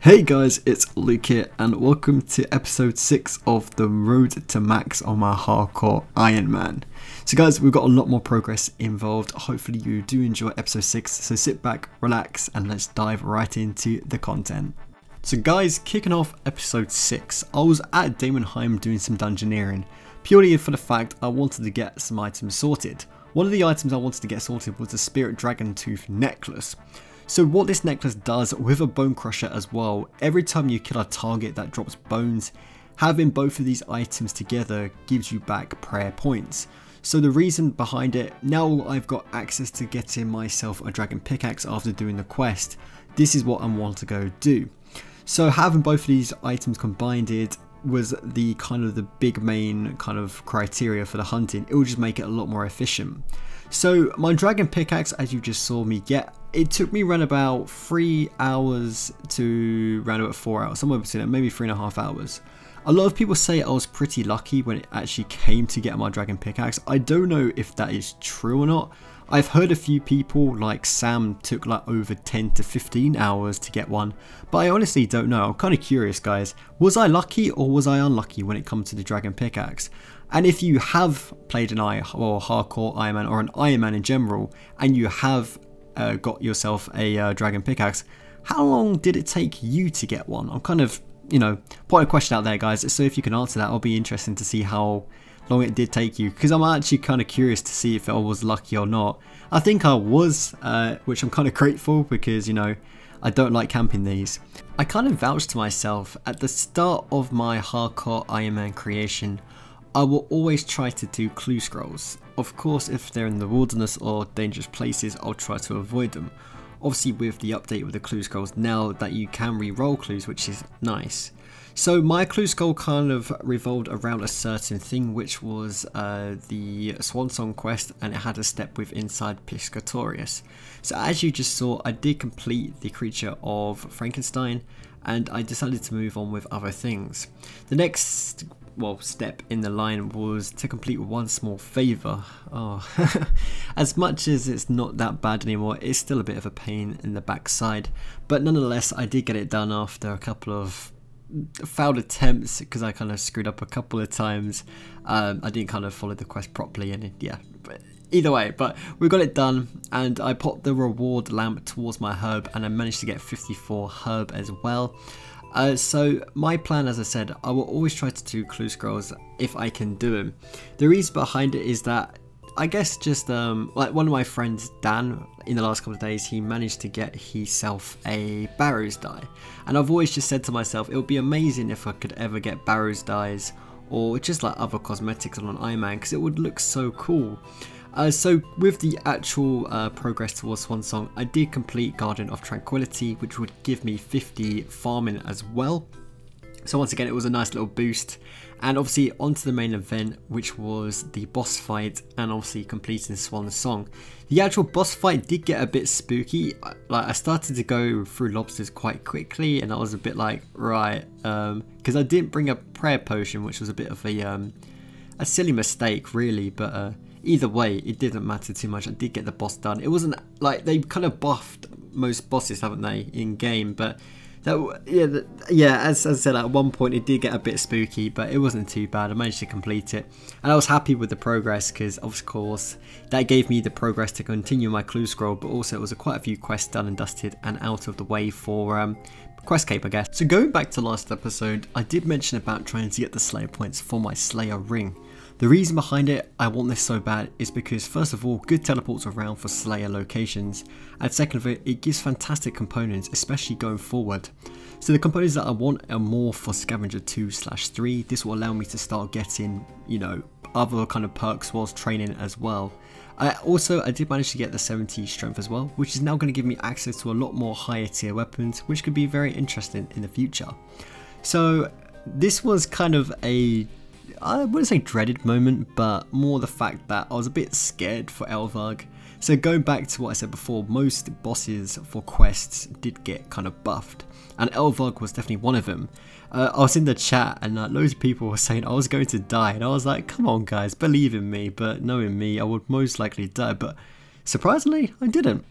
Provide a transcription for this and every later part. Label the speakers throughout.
Speaker 1: Hey guys, it's Luke here and welcome to episode 6 of the road to max on my Hardcore Ironman. So guys, we've got a lot more progress involved. Hopefully you do enjoy episode 6, so sit back, relax and let's dive right into the content. So guys, kicking off episode 6, I was at Damonheim doing some dungeoneering, purely for the fact I wanted to get some items sorted. One of the items I wanted to get sorted was the Spirit Dragon Tooth necklace. So what this necklace does with a bone crusher as well, every time you kill a target that drops bones, having both of these items together gives you back prayer points. So the reason behind it, now I've got access to getting myself a dragon pickaxe after doing the quest, this is what I want to go do. So having both of these items combined was the big main kind of criteria for the hunting. It will just make it a lot more efficient. So my dragon pickaxe, as you just saw me get, it took me around about 3 hours to around about 4 hours, somewhere between that, maybe 3.5 hours. A lot of people say I was pretty lucky when it actually came to get my dragon pickaxe. I don't know if that is true or not. I've heard a few people like Sam took like over 10 to 15 hours to get one, but I honestly don't know. I'm kind of curious guys, was I lucky or was I unlucky when it comes to the dragon pickaxe? And if you have played an Hardcore Ironman or an Ironman in general and you have got yourself a dragon pickaxe, how long did it take you to get one? I'm kind of, putting a question out there guys, so if you can answer that, it'll be interesting to see how long it did take you, because I'm actually kind of curious to see if I was lucky or not. I think I was, which I'm kind of grateful because, I don't like camping these. I kind of vouched to myself at the start of my Hardcore Ironman creation, I will always try to do clue scrolls. Of course, if they're in the wilderness or dangerous places, I'll try to avoid them. Obviously with the update with the clue scrolls now that you can re-roll clues, which is nice. So my clue scroll kind of revolved around a certain thing, which was the Swan Song quest, and it had a step with inside Piscatorius. So as you just saw, I did complete the creature of Frankenstein and I decided to move on with other things. The next step in the line was to complete one small favour. As much as it's not that bad anymore, it's still a bit of a pain in the backside, but nonetheless I did get it done after a couple of failed attempts because I kind of screwed up a couple of times. I didn't kind of follow the quest properly, and but either way, but we got it done and I popped the reward lamp towards my herb and I managed to get 54 herb as well. So my plan, as I said, I will always try to do clue scrolls if I can do them. The reason behind it is that I guess just like one of my friends, Dan, in the last couple of days, he managed to get himself a Barrows die, and I've always just said to myself it would be amazing if I could ever get Barrows dies or just like other cosmetics on an Ironman, because it would look so cool. So with the actual progress towards Swan Song, I did complete Garden of Tranquility, which would give me 50 farming as well. So once again, it was a nice little boost, and obviously onto the main event, which was the boss fight and obviously completing Swan Song. The actual boss fight did get a bit spooky. Like I started to go through lobsters quite quickly and I was a bit like, right, because I didn't bring a prayer potion, which was a bit of a silly mistake really, but either way, it didn't matter too much. I did get the boss done. It wasn't like they kind of buffed most bosses, haven't they, in game? But that, as I said, at one point it did get a bit spooky, but it wasn't too bad. I managed to complete it, and I was happy with the progress because, of course, that gave me the progress to continue my clue scroll. But also, it was quite a few quests done and dusted and out of the way for quest cape, I guess. So going back to last episode, I did mention about trying to get the Slayer points for my Slayer ring. The reason behind it, I want this so bad, is because first of all, good teleports around for Slayer locations, and second of it gives fantastic components, especially going forward. So the components that I want are more for Scavenger 2/3. This will allow me to start getting, other kind of perks whilst training as well. I did manage to get the 70 strength as well, which is now going to give me access to a lot more higher tier weapons, which could be very interesting in the future. So this was kind of I wouldn't say dreaded moment, but more the fact that I was a bit scared for Elvarg. So going back to what I said before, most bosses for quests did get kind of buffed, and Elvarg was definitely one of them. I was in the chat and loads of people were saying I was going to die, and I was like, come on guys, believe in me, but knowing me, I would most likely die, but surprisingly, I didn't.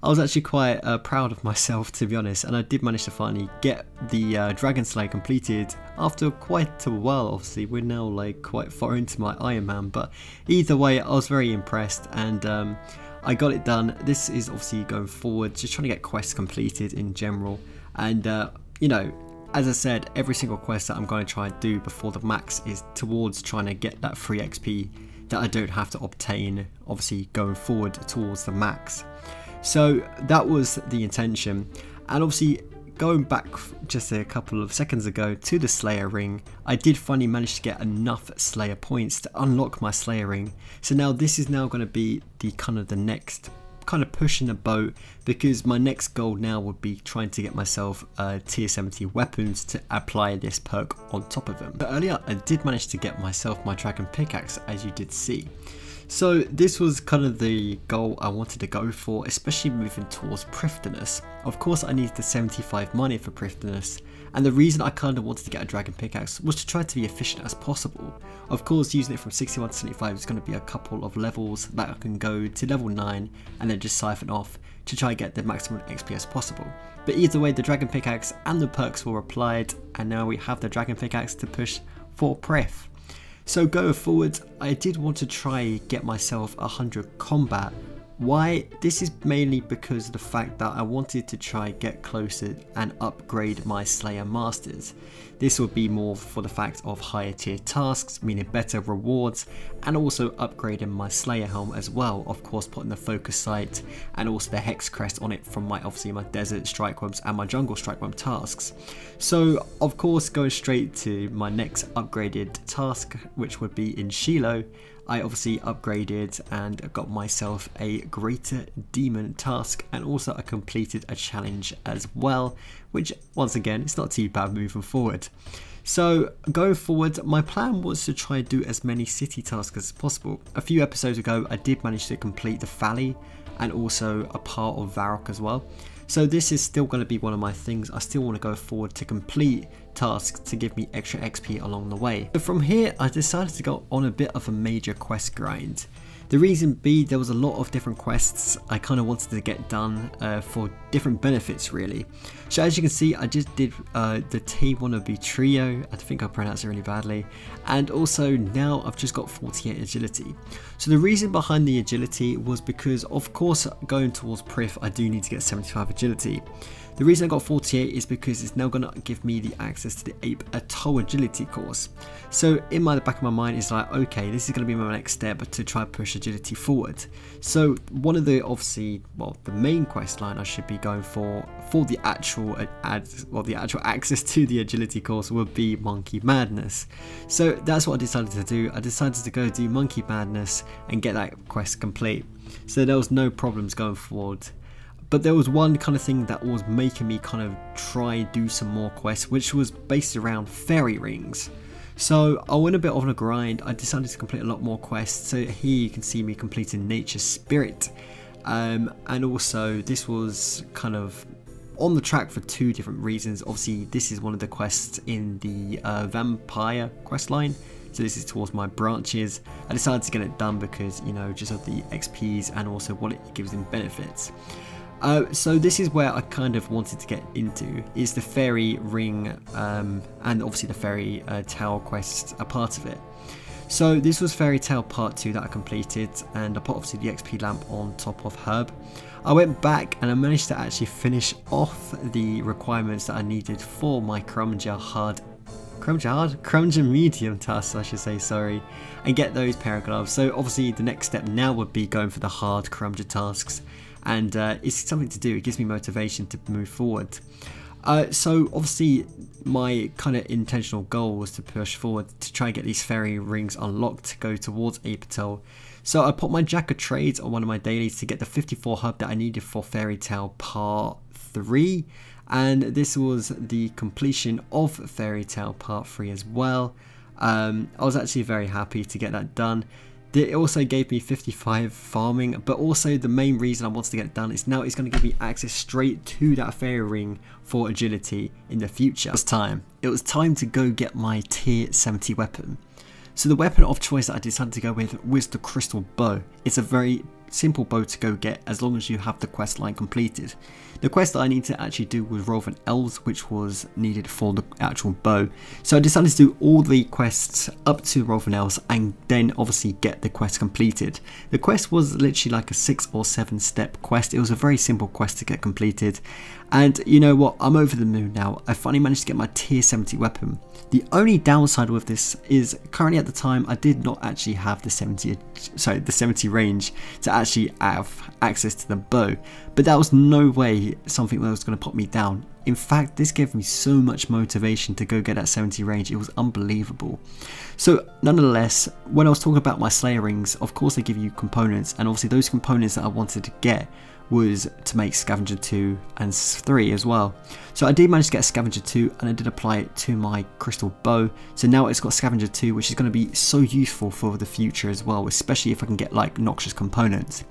Speaker 1: I was actually quite proud of myself, to be honest, and I did manage to finally get the Dragon Slayer completed after quite a while. Obviously we're now like quite far into my Ironman, but either way I was very impressed, and I got it done. This is obviously going forward, just trying to get quests completed in general, and you know, as I said, every single quest that I'm going to try and do before the max is towards trying to get that free XP that I don't have to obtain, obviously going forward towards the max. So that was the intention, and obviously going back just a couple of seconds ago to the Slayer ring, I did finally manage to get enough Slayer points to unlock my Slayer ring. So now this is now going to be the next kind of push in the boat, because my next goal now would be trying to get myself tier 70 weapons to apply this perk on top of them. But earlier I did manage to get myself my dragon pickaxe, as you did see. So this was kind of the goal I wanted to go for, especially moving towards Prifdinous. Of course I needed the 75 money for Prifdinous, and the reason I kind of wanted to get a dragon pickaxe was to try to be efficient as possible. Of course, using it from 61 to 75 is going to be a couple of levels that I can go to level 9 and then just siphon off to try and get the maximum XP as possible. But either way, the dragon pickaxe and the perks were applied, and now we have the dragon pickaxe to push for Prif. So going forward, I did want to try get myself 100 combat. Why? This is mainly because of the fact that I wanted to try get closer and upgrade my Slayer Masters. This would be more for the fact of higher tier tasks, meaning better rewards, and also upgrading my Slayer helm as well. Of course, putting the focus sight and also the hex crest on it from my desert strike worms and my jungle strike worm tasks. So of course, going straight to my next upgraded task, which would be in Shiloh, I obviously upgraded and got myself a greater demon task, and also I completed a challenge as well, which once again it's not too bad moving forward. So going forward, my plan was to try and do as many city tasks as possible. A few episodes ago I did manage to complete the Valley and also a part of Varrock as well. So this is still going to be one of my things. I still want to go forward to complete tasks to give me extra XP along the way. So from here I decided to go on a bit of a major quest grind. The reason being, there was a lot of different quests I kind of wanted to get done for different benefits really. So as you can see, I just did the T1B trio, I think I pronounced it really badly, and also now I've just got 48 agility. So the reason behind the agility was because of course going towards Prif I do need to get 75 agility. The reason I got 48 is because it's now going to give me the access to the Ape Atoll agility course. So in the back of my mind is like, okay, this is going to be my next step to try and push agility forward. So one of the the main quest line I should be going for the actual access to the agility course would be Monkey Madness. So that's what I decided to do. I decided to go do Monkey Madness and get that quest complete. So there was no problems going forward. But there was one kind of thing that was making me kind of try do some more quests, which was based around fairy rings. So I went a bit on a grind. I decided to complete a lot more quests. So here you can see me completing Nature Spirit, and also this was kind of on the track for two different reasons. Obviously this is one of the quests in the Vampire quest line. So this is towards my branches. I decided to get it done because, you know, just of the XPs and also what it gives in benefits. So this is where I kind of wanted to get into, is the fairy ring and obviously the fairy tale quests are part of it. So this was fairy tale part 2 that I completed, and I put obviously the XP lamp on top of Herb. I went back and I managed to actually finish off the requirements that I needed for my Crumja medium tasks, I should say, sorry, and get those pair of gloves. So obviously the next step now would be going for the hard Crumja tasks, and it's something to do. It gives me motivation to move forward. So obviously my kind of intentional goal was to push forward to try and get these fairy rings unlocked to go towards Ape Atoll. So I put my Jack of Trades on one of my dailies to get the 54 hub that I needed for Fairy Tale Part 3, and this was the completion of Fairy Tale Part 3 as well. I was actually very happy to get that done. It also gave me 55 farming, but also the main reason I wanted to get it done is now it's going to give me access straight to that fairy ring for agility in the future. It was time to go get my tier 70 weapon. So the weapon of choice that I decided to go with was the crystal bow. It's a very simple bow to go get as long as you have the quest line completed. The quest that I need to actually do was Roving Elves, which was needed for the actual bow. So I decided to do all the quests up to Roving Elves and then obviously get the quest completed. The quest was literally like a 6 or 7 step quest. It was a very simple quest to get completed. And you know what, I'm over the moon now. I finally managed to get my tier 70 weapon. The only downside with this is currently at the time I did not actually have the 70 range to actually have access to the bow, but that was no way something that was going to put me down. In fact, this gave me so much motivation to go get that 70 range, it was unbelievable. So nonetheless, when I was talking about my Slayer rings, of course they give you components, and obviously those components that I wanted to get was to make Scavenger 2 and 3 as well. So I did manage to get Scavenger 2 and I did apply it to my crystal bow. So now it's got Scavenger 2, which is going to be so useful for the future as well, especially if I can get like noxious components.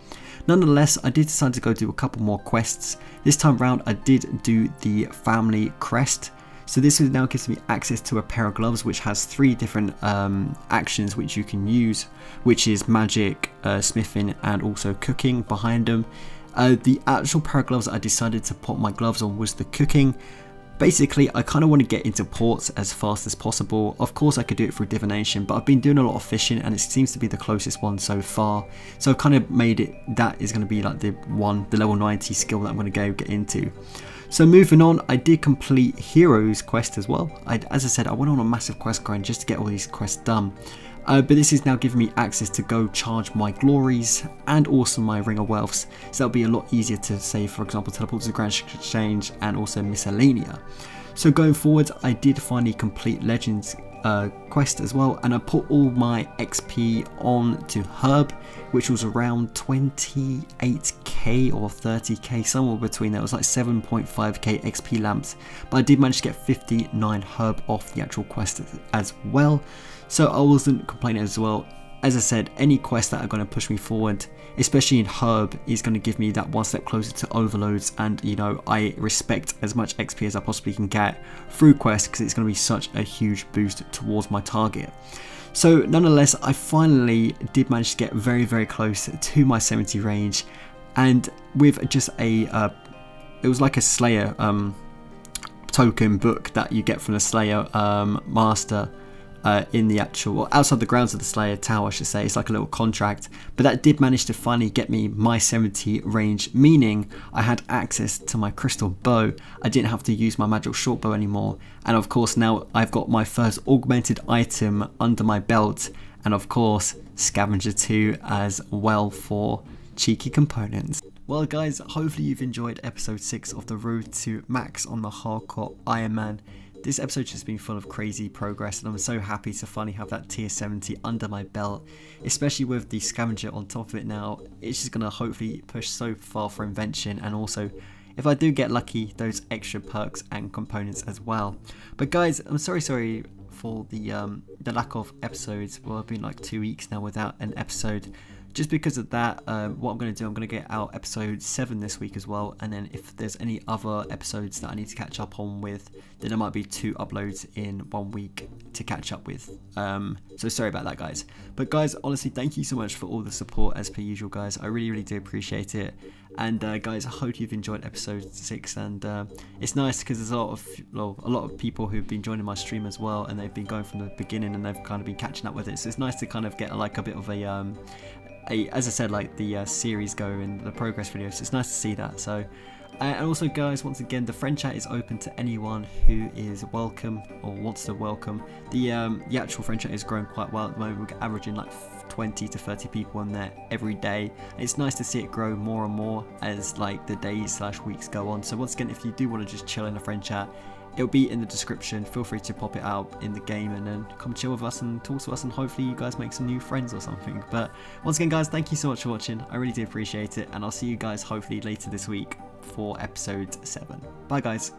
Speaker 1: Nonetheless, I did decide to go do a couple more quests. This time round I did do the family crest. So this now gives me access to a pair of gloves which has 3 different actions which you can use, which is magic, smithing and also cooking behind them. The actual pair of gloves that I decided to put my gloves on was the cooking. Basically, I kind of want to get into ports as fast as possible. Of course, I could do it through divination, but I've been doing a lot of fishing and it seems to be the closest one so far. So I've kind of made it, that is going to be like the level 90 skill that I'm going to go get into. So moving on, I did complete Heroes quest as well. As I said, I went on a massive quest grind just to get all these quests done. But this is now giving me access to go charge my glories and also my ring of wealths, so that'll be a lot easier to say, for example, teleport to the Grand Exchange and also miscellanea. So going forward, I did finally complete Legends quest as well, and I put all my XP on to Herb, which was around 28k or 30k, somewhere between there. It was like 7.5k XP lamps, but I did manage to get 59 Herb off the actual quest as well. So I wasn't complaining as well. As I said, any quests that are going to push me forward, especially in Herb, is going to give me that one step closer to overloads, and you know, I respect as much XP as I possibly can get through quests because it's going to be such a huge boost towards my target. So nonetheless, I finally did manage to get very, very close to my 70 range, and with just a, it was like a Slayer token book that you get from the Slayer master. In the actual, or outside the grounds of the Slayer Tower, I should say. It's like a little contract, but that did manage to finally get me my 70 range, meaning I had access to my crystal bow. I didn't have to use my magical short bow anymore, and of course now I've got my first augmented item under my belt, and of course Scavenger 2 as well for cheeky components. Well guys, hopefully you've enjoyed episode 6 of the road to max on the Hardcore Ironman. This episode has been full of crazy progress, and I'm so happy to finally have that tier 70 under my belt, especially with the scavenger on top of it now. It's just going to hopefully push so far for invention, and also, if I do get lucky, those extra perks and components as well. But guys, I'm sorry for the lack of episodes. Well, I've been like 2 weeks now without an episode. Just because of that, what I'm going to do, I'm going to get out episode 7 this week as well, and then if there's any other episodes that I need to catch up on with, then there might be 2 uploads in 1 week to catch up with. So sorry about that guys. But guys, honestly, thank you so much for all the support as per usual guys. I really do appreciate it. And guys, I hope you've enjoyed episode 6, and it's nice because there's a lot of people who've been joining my stream as well, and they've been going from the beginning and they've kind of been catching up with it. So it's nice to kind of get like a bit of a as I said, like the series go and the progress videos. So it's nice to see that. So and also guys, once again, the friend chat is open to anyone who is welcome or wants to welcome. The actual friend chat is growing quite well at the moment. We're averaging like 20 to 30 people in there every day. It's nice to see it grow more and more as like the days / weeks go on. So once again, if you do want to just chill in a friend chat, it'll be in the description. Feel free to pop it out in the game and then come chill with us and talk to us, and hopefully you guys make some new friends or something. But once again guys, thank you so much for watching. I really do appreciate it, and I'll see you guys hopefully later this week for episode 7. Bye guys.